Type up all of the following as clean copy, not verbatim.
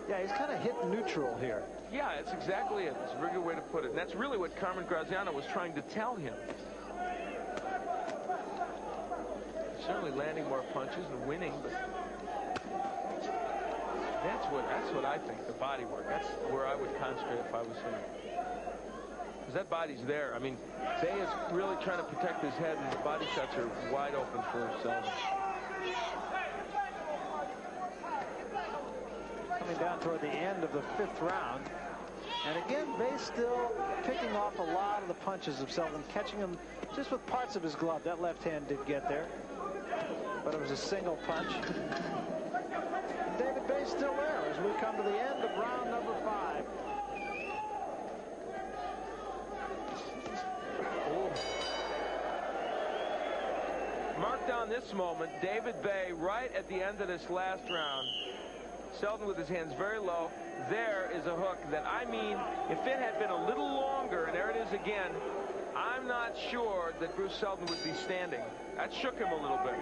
Yeah, he's kind of hit neutral here. Yeah, it's exactly it. It's a very good way to put it. And that's really what Carmen Graziano was trying to tell him. Certainly landing more punches and winning, but that's what I think, the body work. That's where I would concentrate if I was him. Because that body's there. I mean, Bay is really trying to protect his head, and his body shots are wide open for Seldon. Coming down toward the end of the 5th round. And again, Bay still picking off a lot of the punches of Seldon, catching him just with parts of his glove. That left hand did get there, but it was a single punch. David Bay's still there as we come to the end of round number 5. Mark down this moment, David Bay right at the end of this last round. Seldon with his hands very low. There is a hook that, I mean, if it had been a little longer, and there it is again, I'm not sure that Bruce Seldon would be standing. That shook him a little bit.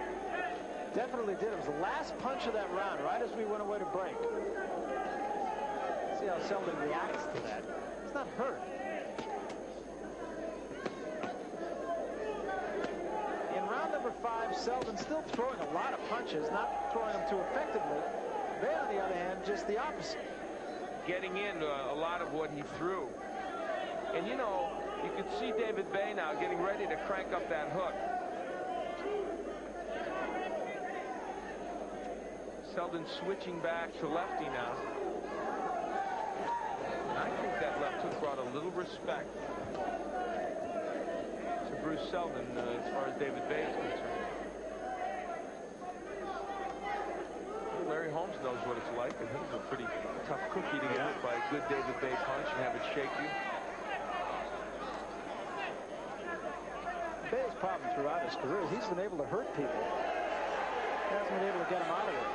Definitely did. It was the last punch of that round, right as we went away to break. See how Seldon reacts to that. He's not hurt. In round number 5, Seldon still throwing a lot of punches, not throwing them too effectively. Bay, on the other hand, just the opposite. Getting in a lot of what he threw. And, you know, you could see David Bay now getting ready to crank up that hook. Seldon switching back to lefty now. I think that left hook brought a little respect to Bruce Seldon as far as David Bay is concerned. Larry Holmes knows what it's like, and he's a pretty tough cookie to get hit by a good David Bay punch and have it shake you. Bay's problem throughout his career, he's been able to hurt people. He hasn't been able to get them out of it.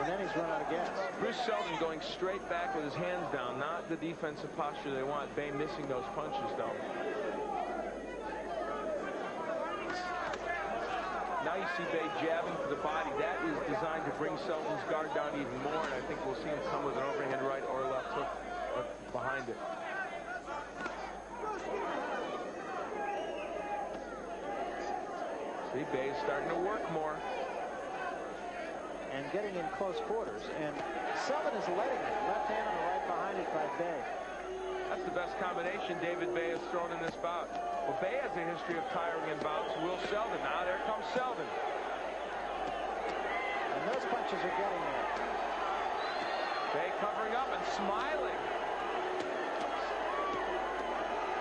And then he's run out of gas. Bruce Seldon going straight back with his hands down, not the defensive posture they want. Bay missing those punches, though. Now you see Bay jabbing to the body. That is designed to bring Seldon's guard down even more, and I think we'll see him come with an overhand right or left hook behind it. See, Bay is starting to work more. And getting in close quarters. And Seldon is letting it. Left hand on the right behind it by Bay. That's the best combination David Bay has thrown in this bout. Well, Bay has a history of tiring in bouts. Will Seldon. Now there comes Seldon. And those punches are getting there. Bay covering up and smiling.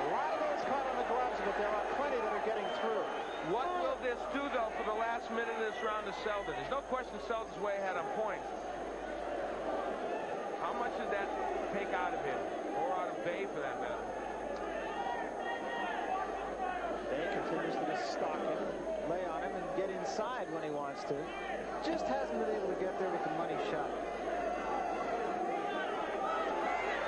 A lot of those caught on the gloves, but there are plenty that are getting through. What will this do, though, for the last minute of this round to Seldon? There's no question Seldon's way ahead on points. How much did that take out of him? Or out of Bay, for that matter? Bay continues to just stalk him, lay on him, and get inside when he wants to. Just hasn't been able to get there with the money shot.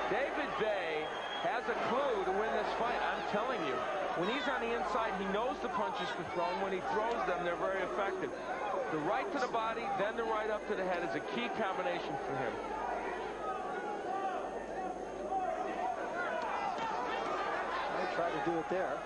David Bay has a clue to win this fight, I'm telling you. When he's on the inside, he knows the punches to throw, and when he throws them, they're very effective. The right to the body, then the right up to the head is a key combination for him. They try to do it there.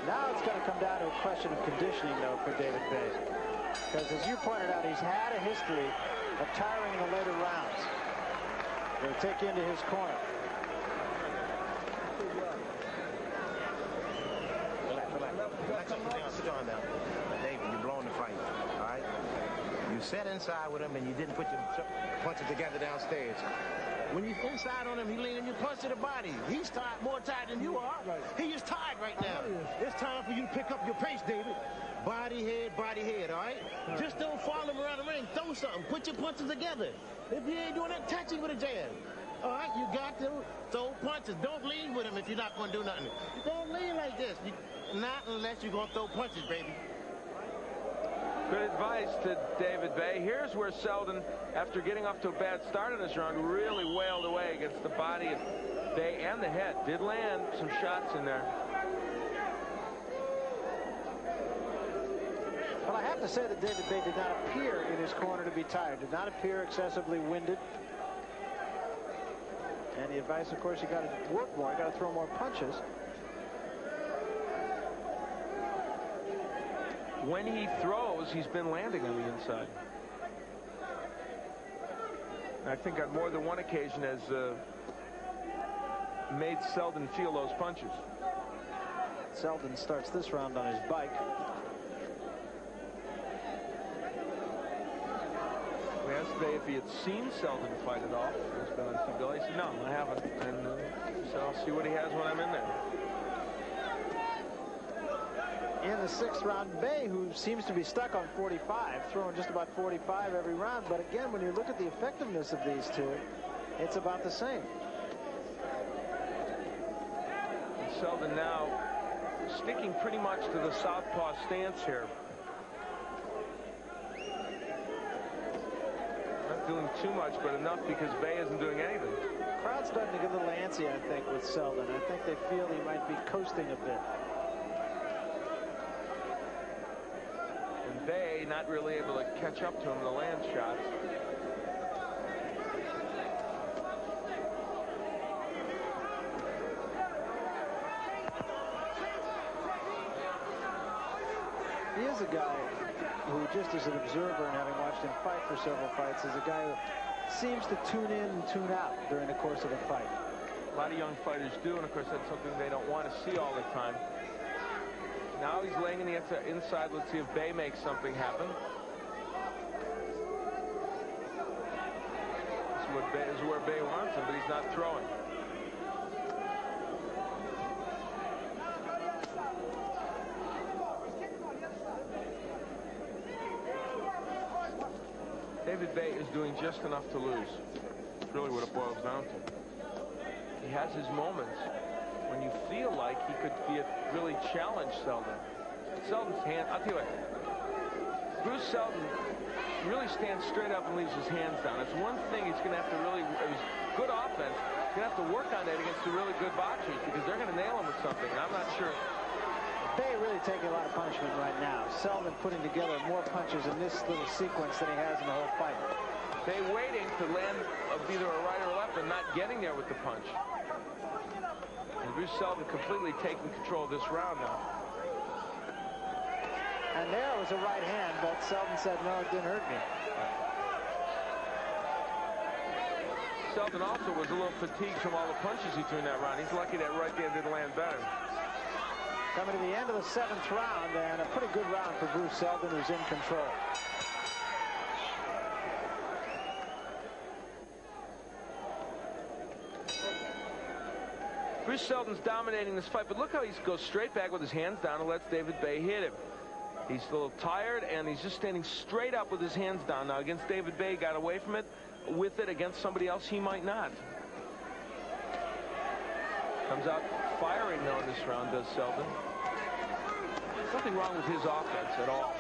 Now it's going to come down to a question of conditioning, though, for David Bay. Because, as you pointed out, he's had a history of tiring in the later rounds. They'll take you into his corner. Sit down now. David, you're blowing the fight, all right? You sat inside with him, and you didn't put your punches together downstairs. When you inside on him, he leaning you punch to the body. He's tired, more tired than you are. Right. He is tired right now. It's time for you to pick up your pace, David. Body, head, all right? Just don't follow him around the ring. Throw something. Put your punches together. If you ain't doing that, touch him with a jab. All right? You got to throw punches. Don't lean with him if you're not going to do nothing. Don't lean like this. Not unless you're going to throw punches, baby. Good advice to David Bay. Here's where Seldon, after getting off to a bad start in this round, really wailed away against the body of Bay and the head. Did land some shots in there. Well, I have to say that David Bay did not appear in his corner to be tired. Did not appear excessively winded. And the advice, of course, you got to work more. You got to throw more punches. When he throws, he's been landing on the inside. I think on more than one occasion has made Seldon feel those punches. Seldon starts this round on his bike. We asked Bay if he had seen Seldon fight at all. He's been on TV. He said, no, I haven't. And so I'll see what he has when I'm in there. In the 6th round, Bay, who seems to be stuck on 45, throwing just about 45 every round. But again, when you look at the effectiveness of these two, it's about the same. And Seldon now sticking pretty much to the southpaw stance here. Not doing too much, but enough because Bay isn't doing anything. Crowd's starting to get a little antsy, I think, with Seldon. I think they feel he might be coasting a bit. Bay not really able to catch up to him to land shots. He is a guy who, just as an observer and having watched him fight for several fights, is a guy who seems to tune in and tune out during the course of a fight. A lot of young fighters do, and of course that's something they don't want to see all the time. Now he's laying in the inside. Let's see if Bay makes something happen. This is where Bay wants him, but he's not throwing. David Bay is doing just enough to lose. That's really what it boils down to. He has his moments when you feel like he could really challenge Seldon. Seldon's hand, I'll tell you what, Bruce Seldon really stands straight up and leaves his hands down. It's one thing he's going to have to really, good offense, he's going to have to work on that against the really good boxers because they're going to nail him with something, and I'm not sure. Bay really taking a lot of punishment right now. Seldon putting together more punches in this little sequence than he has in the whole fight. Bay waiting to land either a right or a left and not getting there with the punch. And Bruce Seldon completely taking control of this round now. And there was a right hand, but Seldon said, no, it didn't hurt me. Seldon also was a little fatigued from all the punches he threw in that round. He's lucky that right hand didn't land better. Coming to the end of the 7th round, and a pretty good round for Bruce Seldon, who's in control. Bruce Seldon's dominating this fight, but look how he goes straight back with his hands down and lets David Bay hit him. He's a little tired, and he's just standing straight up with his hands down. Now, against David Bay, got away from it. With it against somebody else, he might not. Comes out firing, though, in this round, does Seldon. Nothing wrong with his offense at all.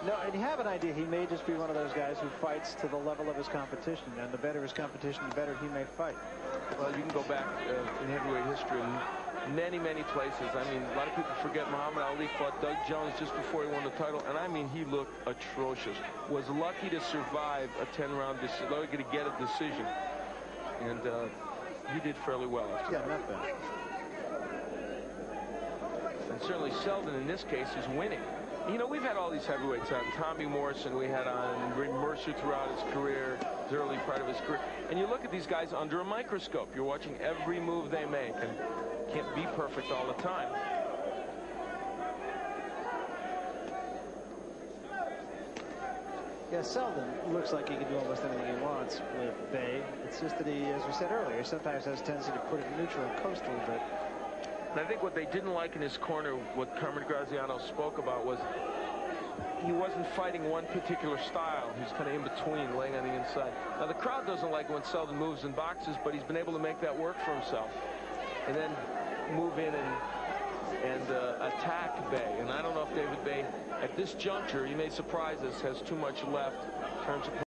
No, and you have an idea he may just be one of those guys who fights to the level of his competition, and the better his competition, the better he may fight. Well, you can go back in heavyweight history in many, many places. I mean, a lot of people forget Muhammad Ali fought Doug Jones just before he won the title, and I mean, he looked atrocious. Was lucky to survive a 10-round decision, lucky to get a decision, and he did fairly well. Yeah, not bad. And certainly Seldon, in this case, is winning. You know, we've had all these heavyweights on. Tommy Morrison we had on, Mercer throughout his career, his early part of his career. And you look at these guys under a microscope. You're watching every move they make, and can't be perfect all the time. Yeah, Seldon looks like he can do almost anything he wants with Bay. It's just that he, as we said earlier, sometimes has a tendency to put it neutral and coast a little bit. And I think what they didn't like in his corner, what Carmen Graziano spoke about, was he wasn't fighting one particular style. He's kind of in between, laying on the inside. Now, the crowd doesn't like when Seldon moves and boxes, but he's been able to make that work for himself. And then move in and and attack Bay. And I don't know if David Bay, at this juncture, he may surprise us, has too much left in terms of